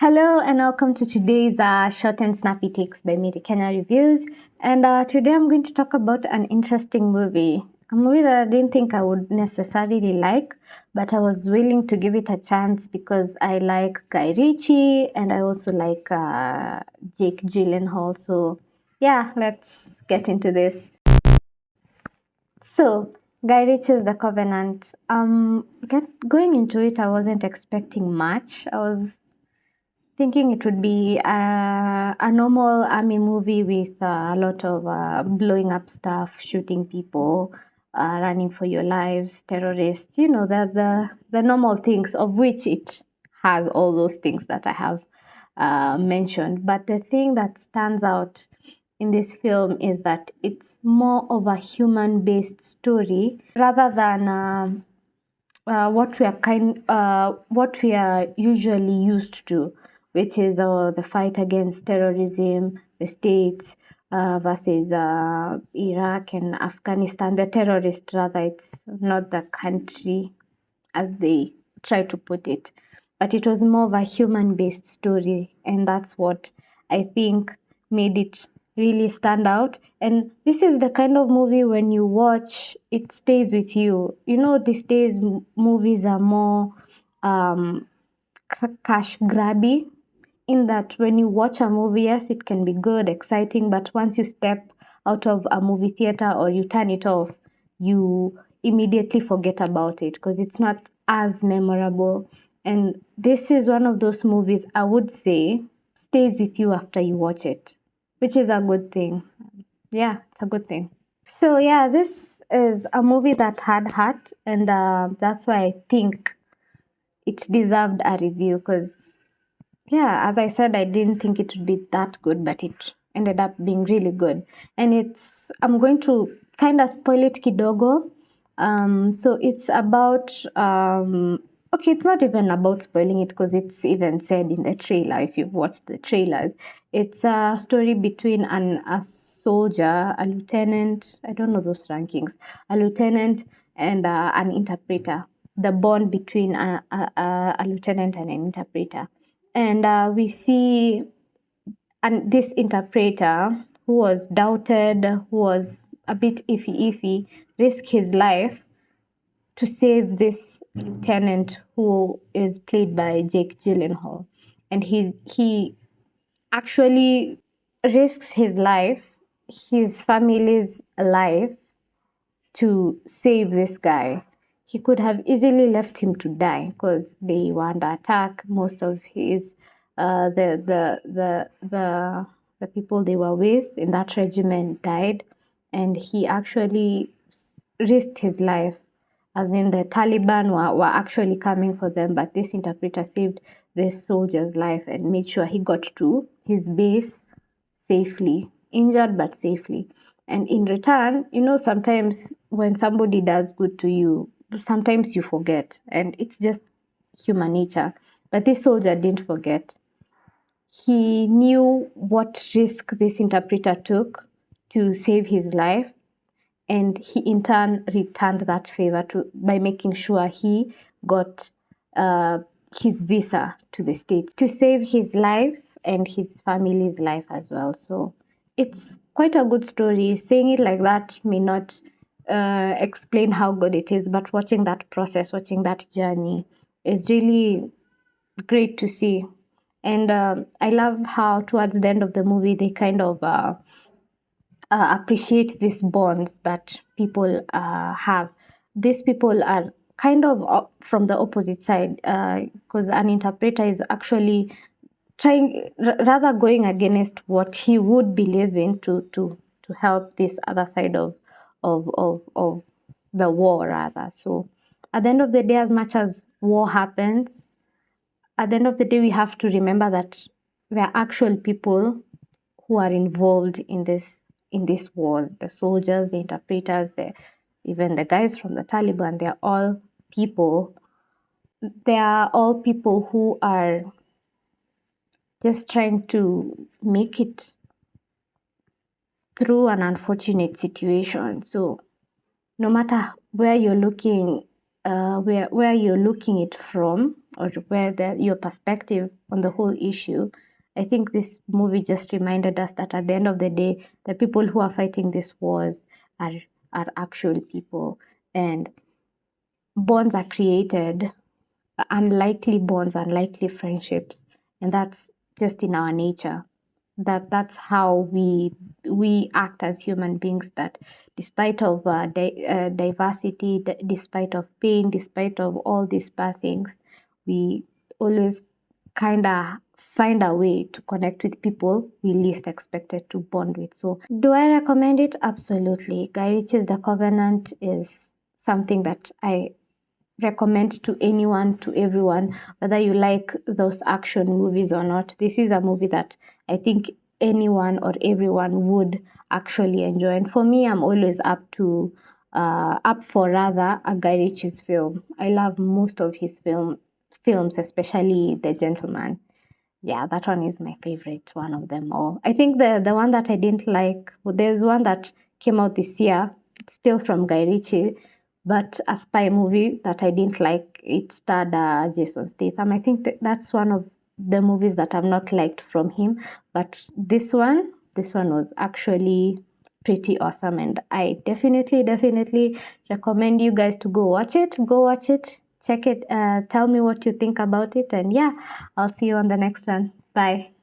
Hello and welcome to today's short and snappy takes by MarykenyaReviewz. And today I'm going to talk about an interesting movie. A movie that I didn't think I would necessarily like, but I was willing to give it a chance because I like Guy Ritchie and I also like Jake Gyllenhaal. So yeah, let's get into this. So Guy Ritchie's The Covenant. Going into it, I wasn't expecting much. I was thinking it would be a normal army movie with a lot of blowing up stuff, shooting people, running for your lives, terrorists, the normal things, of which it has all those things that I have mentioned. But the thing that stands out in this film is that it's more of a human-based story rather than what we are usually used to, which is the fight against terrorism, the states versus Iraq and Afghanistan. The terrorist, rather, it's not the country as they try to put it, but it was more of a human-based story, and that's what I think made it really stand out. And this is the kind of movie when you watch, it stays with you. These days movies are more cash grabby, in that when you watch a movie, yes, it can be good, exciting, but once you step out of a movie theater or you turn it off, you immediately forget about it because it's not as memorable. And this is one of those movies I would say stays with you after you watch it, which is a good thing. Yeah, it's a good thing. So yeah, this is a movie that had heart, and that's why I think it deserved a review. Because yeah, as I said, I didn't think it would be that good, but it ended up being really good. And I'm going to kind of spoil it kidogo. So it's about, okay, it's not even about spoiling it because it's even said in the trailer, if you've watched the trailers. It's a story between a soldier, a lieutenant, I don't know those rankings, a lieutenant and an interpreter, the bond between a lieutenant and an interpreter. And we see this interpreter who was doubted, who was a bit iffy, risk his life to save this lieutenant who is played by Jake Gyllenhaal. And he actually risks his life, his family's life, to save this guy. He could have easily left him to die because they were under attack. Most of his the people they were with in that regiment died, and he actually risked his life. As in, the Taliban were actually coming for them, but this interpreter saved this soldier's life and made sure he got to his base safely, injured but safely. And in return, sometimes when somebody does good to you, sometimes you forget, and it's just human nature. But this soldier didn't forget. He knew what risk this interpreter took to save his life, and he in turn returned that favor by making sure he got his visa to the States to save his life and his family's life as well. So it's quite a good story. Saying it like that may not explain how good it is, but watching that process, watching that journey is really great to see. And I love how towards the end of the movie they kind of appreciate these bonds that people have. These people are kind of from the opposite side, because an interpreter is actually trying, rather going against what he would believe in to help this other side of the war, rather. So at the end of the day, as much as war happens, at the end of the day, we have to remember that there are actual people who are involved in these wars. The soldiers, the interpreters, even the guys from the Taliban, they're all people. They are all people who are just trying to make it through an unfortunate situation. So no matter where you're looking, where you're looking it from, or where your perspective on the whole issue. I think this movie just reminded us that at the end of the day, the people who are fighting these wars are actual people, and bonds are created, unlikely bonds, unlikely friendships, and that's just in our nature. That's how we act as human beings. That despite of diversity, despite of pain, despite of all these bad things, we always kind of find a way to connect with people we least expected to bond with. So, do I recommend it? Absolutely. Guy Ritchie's The Covenant is something that I recommend to anyone, to everyone, whether you like those action movies or not. This is a movie that I think anyone or everyone would actually enjoy. And for me, I'm always up for rather a Guy Ritchie's film. I love most of his films, especially The Gentleman. Yeah, that one is my favorite one of them all. I think the one that I didn't like, well, there's one that came out this year, still from Guy Ritchie, but a spy movie that I didn't like. It starred Jason Statham. I think that's one of the movies that I've not liked from him. But this one was actually pretty awesome, and I definitely recommend you guys to go watch it. Go watch it, check it. Tell me what you think about it, and yeah, I'll see you on the next one. Bye.